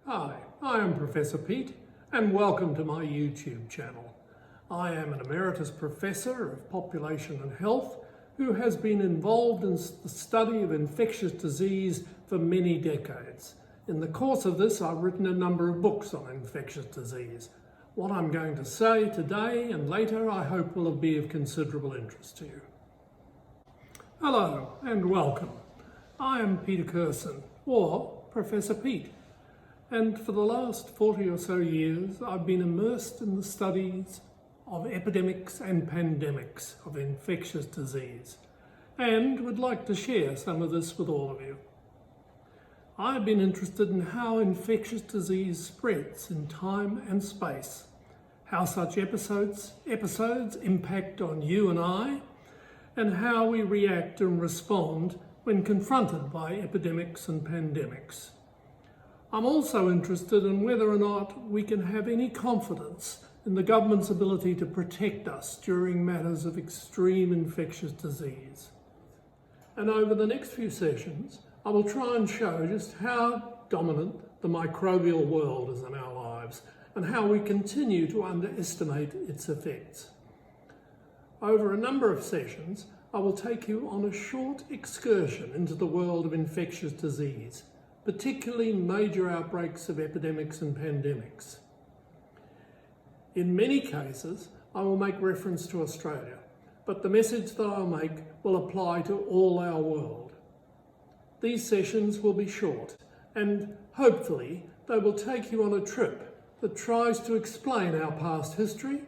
Hi, I am Professor Pete and welcome to my YouTube channel. I am an Emeritus Professor of Population and Health who has been involved in the study of infectious disease for many decades. In the course of this, I've written a number of books on infectious disease. What I'm going to say today and later I hope will be of considerable interest to you. Hello and welcome. I am Peter Curson, or Professor Pete. And for the last 40 or so years, I've been immersed in the studies of epidemics and pandemics of infectious disease, and would like to share some of this with all of you. I've been interested in how infectious disease spreads in time and space, how such episodes impact on you and I, and how we react and respond when confronted by epidemics and pandemics. I'm also interested in whether or not we can have any confidence in the government's ability to protect us during matters of extreme infectious disease. And over the next few sessions, I will try and show just how dominant the microbial world is in our lives and how we continue to underestimate its effects. Over a number of sessions, I will take you on a short excursion into the world of infectious disease, particularly major outbreaks of epidemics and pandemics. In many cases, I will make reference to Australia, but the message that I'll make will apply to all our world. These sessions will be short, and hopefully they will take you on a trip that tries to explain our past history,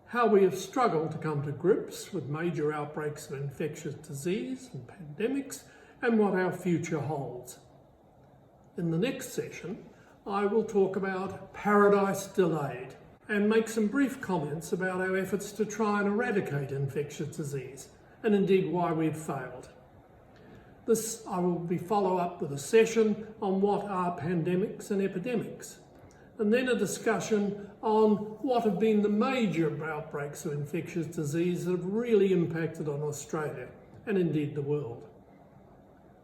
how we have struggled to come to grips with major outbreaks of infectious disease and pandemics, and what our future holds. In the next session, I will talk about paradise delayed and make some brief comments about our efforts to try and eradicate infectious disease, and indeed why we've failed. This I will be follow up with a session on what are pandemics and epidemics, and then a discussion on what have been the major outbreaks of infectious disease that have really impacted on Australia and indeed the world.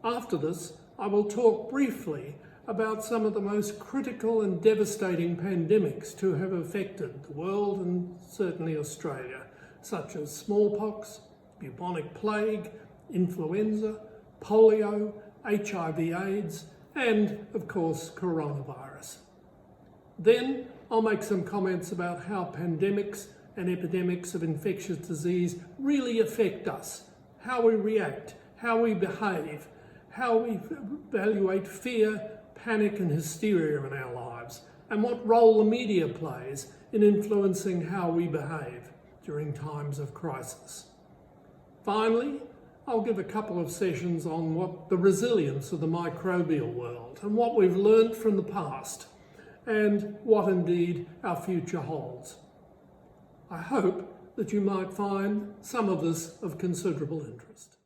After this, I will talk briefly about some of the most critical and devastating pandemics to have affected the world and certainly Australia, such as smallpox, bubonic plague, influenza, polio, HIV/AIDS, and of course coronavirus. Then I'll make some comments about how pandemics and epidemics of infectious disease really affect us, how we react, how we behave, how we evaluate fear, panic and hysteria in our lives, and what role the media plays in influencing how we behave during times of crisis. Finally, I'll give a couple of sessions on what the resilience of the microbial world and what we've learned from the past and what indeed our future holds. I hope that you might find some of this of considerable interest.